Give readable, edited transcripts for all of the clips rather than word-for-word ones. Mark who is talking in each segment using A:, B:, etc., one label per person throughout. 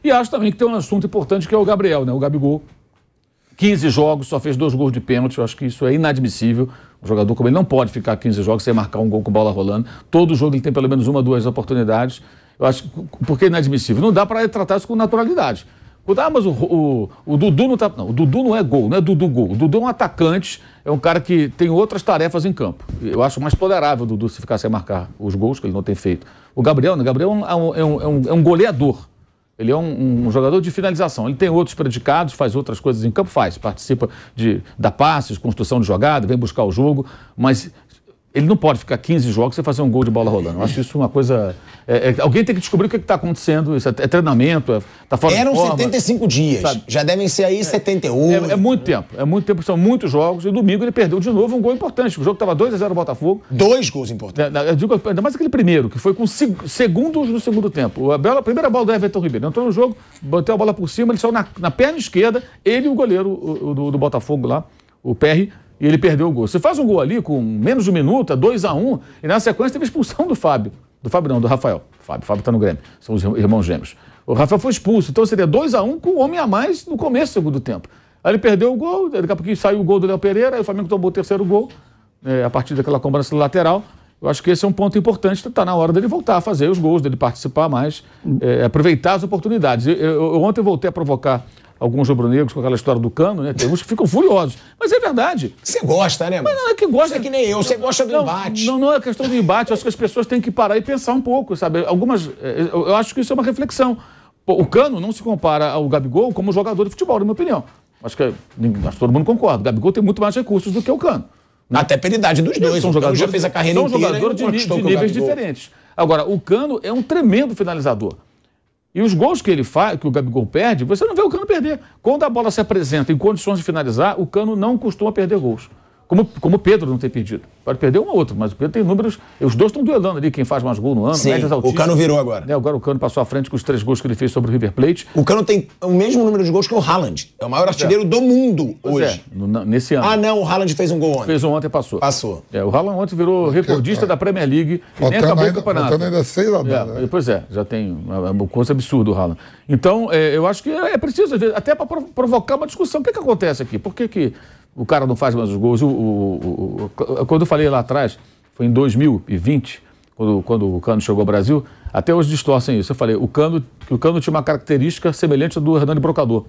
A: E acho também que tem um assunto importante que é o Gabriel, né? O Gabigol, 15 jogos, só fez 2 gols de pênalti. Eu acho que isso é inadmissível. Um jogador como ele não pode ficar 15 jogos sem marcar um gol com bola rolando. Todo jogo ele tem pelo menos 1 ou 2 oportunidades. Eu acho que, porque é inadmissível. Não dá para tratar isso com naturalidade. Mas o Dudu não tá. Não, o Dudu não é gol, não é Dudu gol. O Dudu é um atacante, é um cara que tem outras tarefas em campo. Eu acho mais tolerável o Dudu se ficar sem marcar os gols que ele não tem feito. O Gabriel, né? Gabriel é um goleador. Ele é um jogador de finalização. Ele tem outros predicados, faz outras coisas em campo, participa da passes, construção de jogada, vem buscar o jogo, mas ele não pode ficar 15 jogos sem fazer um gol de bola rolando. Eu acho isso uma coisa... alguém tem que descobrir o que está acontecendo. Isso é treinamento, está fora de forma.
B: Eram 75 dias, sabe? Já devem ser aí 71.
A: É muito tempo, são muitos jogos. E domingo ele perdeu de novo um gol importante. O jogo estava 2-0 ao Botafogo.
B: 2 gols importantes.
A: Eu digo, ainda mais aquele primeiro, que foi com segundos no segundo tempo. A primeira bola do Everton Ribeiro. Entrou no jogo, bateu a bola por cima, ele saiu na perna esquerda, ele e o goleiro do Botafogo lá, o Perry, e ele perdeu o gol. Você faz um gol ali com menos de 1 minuto, 2-1, e na sequência teve a expulsão do Fábio. Do Rafael. Fábio está no Grêmio. São os irmãos gêmeos. O Rafael foi expulso. Então seria 2-1 com um homem a mais no começo do segundo tempo. Aí ele perdeu o gol, daqui a pouquinho saiu o gol do Léo Pereira, aí o Flamengo tomou o 3º gol, a partir daquela cobrança lateral. Eu acho que esse é um ponto importante, está na hora dele voltar a fazer os gols, dele participar mais, aproveitar as oportunidades. Eu ontem voltei a provocar alguns rubro-negros com aquela história do Cano, né? Tem uns que ficam furiosos. Mas é verdade.
B: Você gosta, né, mano?
A: Mas não é que gosta.
B: Você é que nem eu, você gosta do embate.
A: Não é questão do embate. Eu acho que as pessoas têm que parar e pensar um pouco, sabe? Eu acho que isso é uma reflexão. O Cano não se compara ao Gabigol como jogador de futebol, na minha opinião. Acho que todo mundo concorda. O Gabigol tem muito mais recursos do que o Cano.
B: Né? Até pela idade dos dois.
A: São jogadores,
B: já fez a carreira inteira.
A: São jogadores de níveis diferentes. Agora, o Cano é um tremendo finalizador. E os gols que ele faz, que o Gabigol perde, você não vê o Cano perder. Quando a bola se apresenta em condições de finalizar, o Cano não costuma perder gols. Como o Pedro não tem perdido. Pode perder um ou outro, mas o Pedro tem números... Os dois estão duelando ali, quem faz mais gol no ano.
B: Sim, o Cano virou agora.
A: Agora o Cano passou à frente com os 3 gols que ele fez sobre o River Plate.
B: O Cano tem o mesmo número de gols que o Haaland. É o maior artilheiro do mundo hoje.
A: Nesse ano.
B: Ah, não, o Haaland fez um gol ontem.
A: Fez um ontem e passou.
B: Passou.
A: O Haaland ontem virou recordista da Premier League. Nem acabou o campeonato.
C: Faltando ainda 6 rodadas.
A: Pois já tem uma coisa absurda o Haaland. Então, eu acho que é preciso, até para provocar uma discussão. O que acontece aqui? Por que o cara não faz mais os gols? Quando eu falei lá atrás, foi em 2020, quando o Cano chegou ao Brasil, até hoje distorcem isso. Eu falei que o Cano tinha uma característica semelhante à do Hernani Brocador,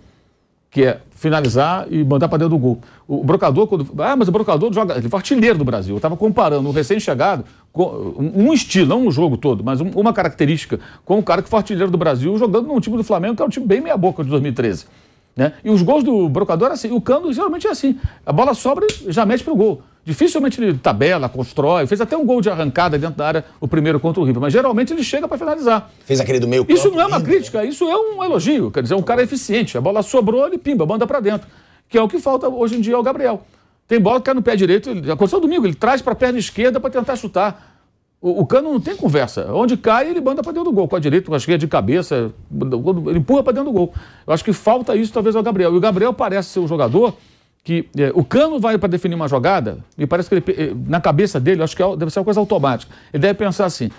A: que é finalizar e mandar para dentro do gol. O Brocador, mas o Brocador joga, ele foi artilheiro do Brasil. Eu estava comparando o recém-chegado com um estilo, não um jogo todo, mas uma característica com o cara que foi artilheiro do Brasil, jogando num time do Flamengo, que é um time bem meia-boca de 2013. Né? E os gols do Brocador é assim, o Cano geralmente é assim, a bola sobra e já mete pro gol. Dificilmente ele tabela, constrói, fez até um gol de arrancada dentro da área, o primeiro contra o River, mas geralmente ele chega para finalizar.
B: Fez aquele do meio campo.
A: Isso não é uma crítica, isso é um elogio, quer dizer, um cara eficiente, a bola sobrou, ele pimba, manda para dentro, que é o que falta hoje em dia ao Gabriel. Tem bola que cai no pé direito, aconteceu domingo, ele traz para a perna esquerda para tentar chutar. O Cano não tem conversa. Onde cai, ele manda para dentro do gol. Com a direita, com a esquerda, de cabeça, ele empurra para dentro do gol. Eu acho que falta isso talvez ao Gabriel. E o Gabriel parece ser um jogador que... o Cano vai para definir uma jogada, e parece que ele, na cabeça dele, eu acho que deve ser uma coisa automática. Ele deve pensar assim,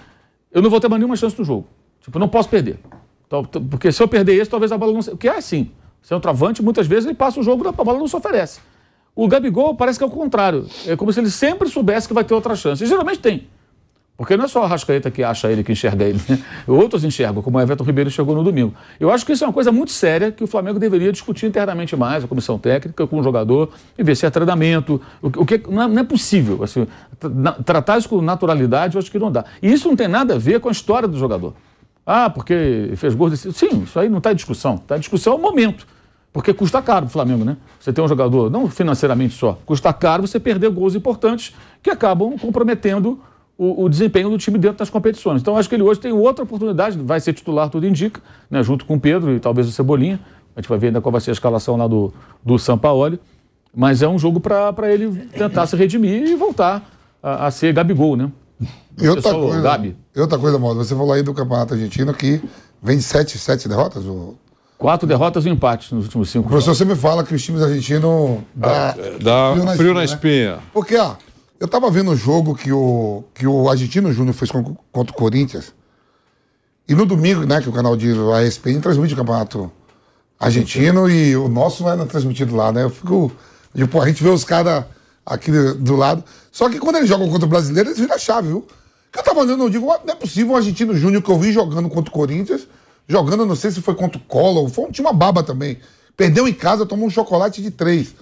A: eu não vou ter mais nenhuma chance no jogo. Tipo, não posso perder. Então, porque se eu perder esse, talvez a bola não... Porque é assim. Se é um travante, muitas vezes ele passa o jogo, a bola não se oferece. O Gabigol parece que é o contrário. É como se ele sempre soubesse que vai ter outra chance. E geralmente tem. Porque não é só o Arrascaeta que acha ele, que enxerga ele, né? Outros enxergam, como o Everton Ribeiro chegou no domingo. Eu acho que isso é uma coisa muito séria que o Flamengo deveria discutir internamente mais, a comissão técnica, com o jogador, e ver se é treinamento. O que não é possível. Assim, tratar isso com naturalidade, eu acho que não dá. E isso não tem nada a ver com a história do jogador. Ah, porque fez gol desse... Sim, isso aí não está em discussão. Está em discussão é o momento. Porque custa caro para o Flamengo, né? Você tem um jogador, não financeiramente só, custa caro você perder gols importantes que acabam comprometendo o desempenho do time dentro das competições. Então, acho que ele hoje tem outra oportunidade, vai ser titular, tudo indica, né, junto com o Pedro e talvez o Cebolinha. A gente vai ver ainda qual vai ser a escalação lá do Sampaoli. Mas é um jogo para ele tentar se redimir e voltar a ser Gabigol, né?
C: E outra coisa, Mauro, você falou aí do Campeonato Argentino que vem de 7 derrotas?
A: 4 derrotas e empates nos últimos 5
C: jogos. O professor sempre fala que os times argentinos
D: dá frio na espinha.
C: Porque, eu tava vendo o jogo que o Argentino Júnior fez contra o Corinthians. E no domingo, né, que o canal de ESPN transmite o campeonato argentino e o nosso não era transmitido lá, né? Eu fico... Tipo, a gente vê os caras aqui do lado. Só que quando eles jogam contra o brasileiro, eles viram a chave, viu? Que eu tava olhando, eu digo, não é possível um argentino júnior que eu vi jogando contra o Corinthians, jogando, não sei se foi contra o Collor, foi um time uma baba também. Perdeu em casa, tomou um chocolate de 3.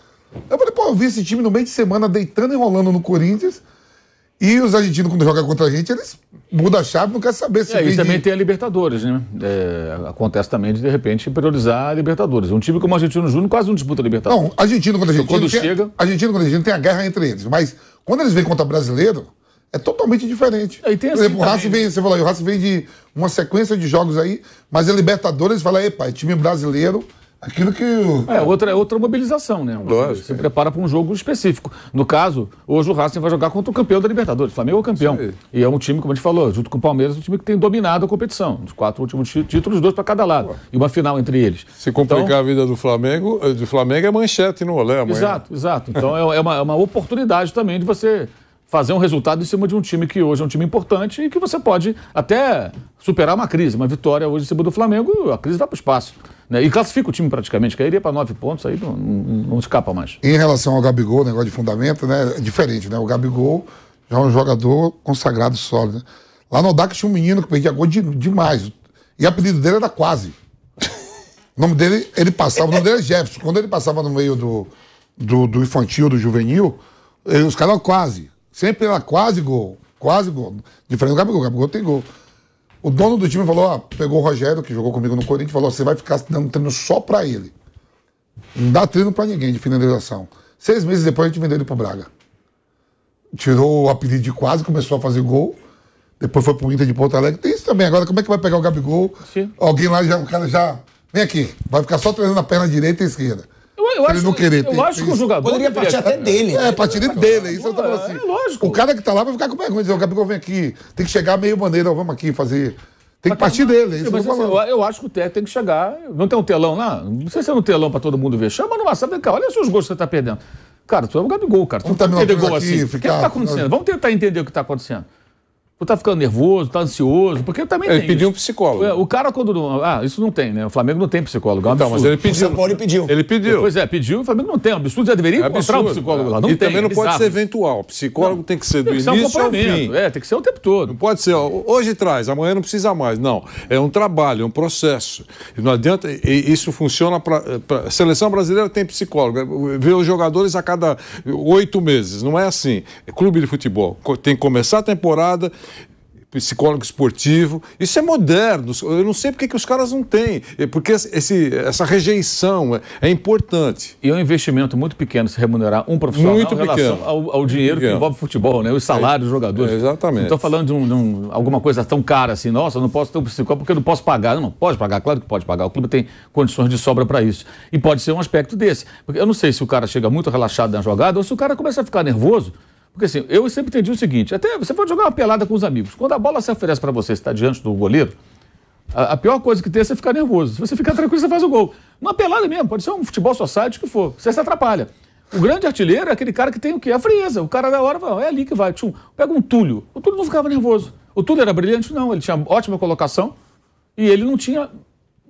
C: Eu falei, pô, eu vi esse time no meio de semana deitando e rolando no Corinthians. E os argentinos, quando jogam contra a gente, eles mudam a chave, não querem saber se...
A: E também tem a Libertadores, né? Acontece também de repente, priorizar a Libertadores. Um time como o Argentino Júnior quase não disputa a Libertadores.
C: Não, argentino contra argentino...
A: Quando chega...
C: Argentino contra argentino tem a guerra entre eles. Mas quando eles vêm contra brasileiro, é totalmente diferente.
A: E tem assim,
C: por exemplo, o Racing vem, você falou aí, o Racing vem de uma sequência de jogos aí, mas a Libertadores fala, epa, é time brasileiro... Aquilo que...
A: outra mobilização, né? Você se prepara para um jogo específico. No caso, hoje o Racing vai jogar contra o campeão da Libertadores. O Flamengo é o campeão. E é um time, como a gente falou, junto com o Palmeiras, um time que tem dominado a competição. Os 4 últimos títulos, 2 para cada lado. E uma final entre eles.
D: Se complicar a vida do Flamengo é manchete no olé amanhã.
A: Exato. Então é uma oportunidade também de você fazer um resultado em cima de um time que hoje é um time importante e que você pode até superar uma crise. Uma vitória hoje em cima do Flamengo, a crise vai para o espaço. Né? E classifica o time praticamente, cairia para 9 pontos, aí não escapa mais.
C: Em relação ao Gabigol, negócio de fundamento, né? É diferente, né? O Gabigol já é um jogador consagrado, sólido. Né? Lá no Odaca tinha um menino que perdia gol demais. E o apelido dele era Quase. O nome dele, o nome dele é Jefferson. Quando ele passava no meio do infantil, do juvenil, os caras eram Quase. Sempre era quase gol. Diferente do Gabigol. O Gabigol tem gol. O dono do time falou, pegou o Rogério, que jogou comigo no Corinthians, falou, você vai ficar dando treino só pra ele. Não dá treino pra ninguém de finalização. 6 meses depois a gente vendeu ele pro Braga. Tirou o apelido de Quase, começou a fazer gol. Depois foi pro Inter de Porto Alegre. Tem isso também. Agora, como é que vai pegar o Gabigol? Sim. Alguém lá, o cara já... Vem aqui. Vai ficar só treinando a perna direita e esquerda.
A: Eu acho que o jogador...
B: Poderia partir até dele.
C: Partir dele. Isso eu tô falando assim.
A: É lógico.
C: O cara que tá lá vai ficar com vergonha. Dizer, o Gabigol vem aqui. Tem que chegar meio maneira. Vamos aqui fazer... Tem que partir dele. Isso
A: eu acho que o técnico tem que chegar... Não tem um telão lá? Não sei se é um telão pra todo mundo ver. Chama no WhatsApp. Vem cá, olha os gols que você tá perdendo. Cara, tu é o Gabigol, cara. Tu não tá entendendo gol assim. O que tá acontecendo? Vamos tentar entender o que tá acontecendo. Tu tá ficando nervoso, tá ansioso, porque também
D: ele pediu um psicólogo.
A: O cara quando... isso não tem, né? O Flamengo não tem psicólogo. É um
D: mas ele pediu.
B: O São Paulo pediu.
D: Ele pediu.
A: Pois pediu, o Flamengo não tem. Absurdo, já deveria encontrar um psicólogo lá. Não
D: e
A: tem,
D: também não pode ser eventual. O psicólogo tem que ser do início ao fim.
A: Tem que ser o tempo todo.
D: Não pode ser, hoje traz, amanhã não precisa mais. Não, é um trabalho, é um processo. E não adianta, isso funciona para... A seleção brasileira tem psicólogo. Vê os jogadores a cada 8 meses. Não é assim. É clube de futebol. Tem que começar a temporada... psicólogo esportivo, isso é moderno, eu não sei porque que os caras não têm, porque essa rejeição é importante.
A: E é um investimento muito pequeno se remunerar um profissional
D: muito
A: em relação ao dinheiro que envolve futebol, né? Os salários dos jogadores.
D: Exatamente.
A: Não estou falando de alguma coisa tão cara assim, nossa, eu não posso ter um psicólogo porque eu não posso pagar. Não, pode pagar, claro que pode pagar, o clube tem condições de sobra para isso. E pode ser um aspecto desse, porque eu não sei se o cara chega muito relaxado na jogada ou se o cara começa a ficar nervoso. Porque assim, eu sempre entendi o seguinte, até você pode jogar uma pelada com os amigos, quando a bola se oferece para você, está diante do goleiro, a pior coisa que tem é você ficar nervoso. Se você ficar tranquilo, você faz o gol. Uma pelada mesmo, pode ser um futebol society, o que for, você se atrapalha. O grande artilheiro é aquele cara que tem o quê? A frieza. O cara da hora fala, é ali que vai. Pega um Túlio. O Túlio não ficava nervoso. O Túlio era brilhante? Não, ele tinha ótima colocação e ele não tinha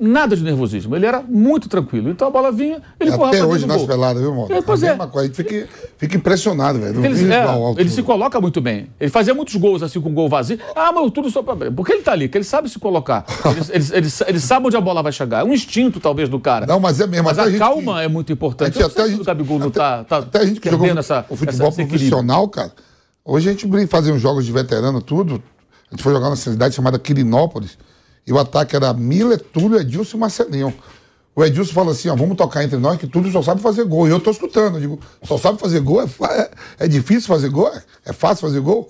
A: nada de nervosismo, ele era muito tranquilo. Então a bola vinha, ele empurrava
C: até hoje nas peladas, viu, Maurício?
A: Pois é.
C: A gente fica impressionado, velho.
A: Ele se coloca muito bem. Ele fazia muitos gols assim com gol vazio. Mas tudo só para... Porque ele tá ali, que ele sabe se colocar. Ele sabe onde a bola vai chegar. É um instinto, talvez, do cara.
C: Não, mas é mesmo.
A: Mas a calma é muito importante.
C: Até
A: o Gabigol não tá
C: até a gente que jogou o futebol profissional, cara. Hoje a gente fazia uns jogos de veterano, tudo. A gente foi jogar numa cidade chamada Quirinópolis. E o ataque era Miller, Túlio, Edilson e Marcelinho. O Edilson fala assim, vamos tocar entre nós que Túlio só sabe fazer gol. E eu tô escutando, eu digo, só sabe fazer gol? É difícil fazer gol? É fácil fazer gol?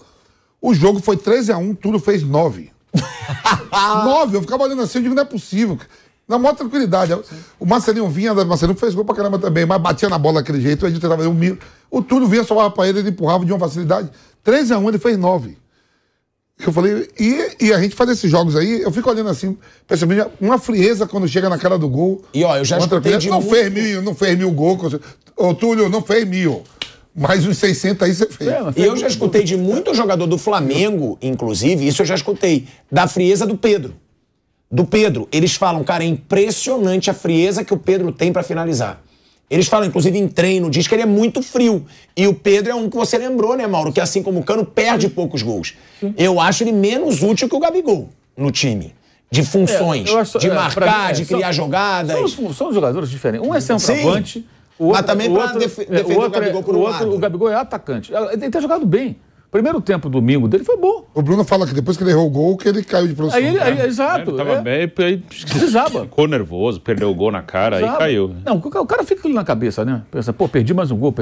C: O jogo foi 13-1, Túlio fez 9. 9, eu ficava olhando assim, eu digo, não é possível. Na maior tranquilidade. O Marcelinho vinha, o Marcelinho fez gol pra caramba também, mas batia na bola daquele jeito, o Edilson tava o Miller. O Túlio vinha, só pra ele empurrava de uma facilidade. 13-1, ele fez 9. Eu falei, e a gente faz esses jogos aí, eu fico olhando assim, percebendo uma frieza quando chega na cara do gol.
B: E ó, eu já escutei de
C: não fez mil gols. Ô, Túlio, não fez 1000. Mais uns 600 aí você fez.
B: E eu já escutei de muito jogador do Flamengo, inclusive, isso eu já escutei, da frieza do Pedro. do Pedro. Eles falam, cara, é impressionante a frieza que o Pedro tem pra finalizar. Eles falam, inclusive em treino, diz que ele é muito frio. E o Pedro é um que você lembrou, né, Mauro? Que assim como o Cano, perde poucos gols. Eu acho ele menos útil que o Gabigol no time. De funções, de marcar, de criar jogadas.
A: São jogadores diferentes. Um é centroavante, o outro,
B: mas também para defender o Gabigol por um lado.
A: O Gabigol é atacante. Ele tem jogado bem. Primeiro tempo, domingo dele foi bom.
C: O Bruno fala que depois que ele errou o gol, que ele caiu de produção.
A: Exato.
E: Ele tava bem, aí ficou nervoso, perdeu o gol na cara, aí caiu.
A: Não, o cara fica ali na cabeça, né? Pensa, pô, perdi mais um gol.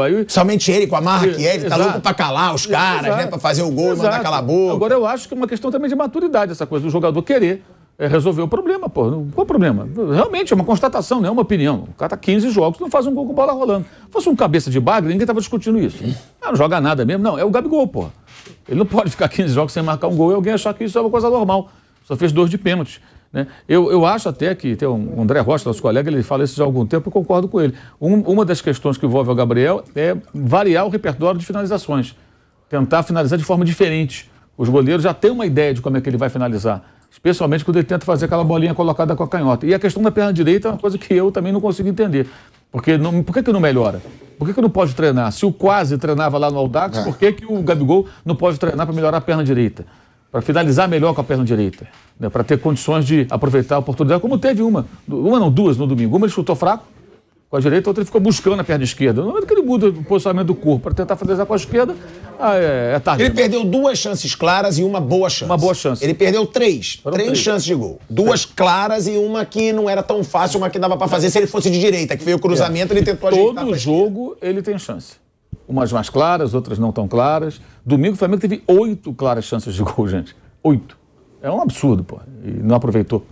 A: Aí...
B: Somente ele, com a marra que ele tá louco pra calar os caras, né? Pra fazer o gol e mandar calar a boca.
A: Agora eu acho que é uma questão também de maturidade, essa coisa do jogador querer resolver o problema, pô. Qual o problema? Realmente é uma constatação, não é uma opinião. O cara tá 15 jogos, não faz um gol com bola rolando. Se fosse um cabeça de bagre, ninguém tava discutindo isso. Não joga nada mesmo. Não, é o Gabigol, pô. Ele não pode ficar 15 jogos sem marcar um gol e alguém achar que isso é uma coisa normal. Só fez 2 de pênalti. Né? Eu acho até que tem um André Rocha, nosso colega, ele fala isso já há algum tempo e concordo com ele. Uma das questões que envolve o Gabriel é variar o repertório de finalizações. Tentar finalizar de forma diferente. Os goleiros já têm uma ideia de como é que ele vai finalizar. Especialmente quando ele tenta fazer aquela bolinha colocada com a canhota. E a questão da perna direita é uma coisa que eu também não consigo entender. Por que não melhora? Por que não pode treinar? Se o Quase treinava lá no Audax, por que o Gabigol não pode treinar para melhorar a perna direita? Para finalizar melhor com a perna direita? Né? Para ter condições de aproveitar a oportunidade, como teve duas no domingo. Uma ele chutou fraco com a direita, a outra ele ficou buscando a perna esquerda. No momento que ele muda o posicionamento do corpo para tentar finalizar com a esquerda, é tarde.
B: Ele perdeu 2 chances claras e uma boa chance.
A: Uma boa chance.
B: Ele perdeu 3 chances de gol. 2 claras e uma que não era tão fácil, uma que dava para fazer se ele fosse de direita, que veio o cruzamento, ele tentou ajeitar.
A: Todo jogo ele tem chance. Umas mais claras, outras não tão claras. Domingo o Flamengo teve 8 claras chances de gol, gente. 8. É um absurdo, pô. E não aproveitou.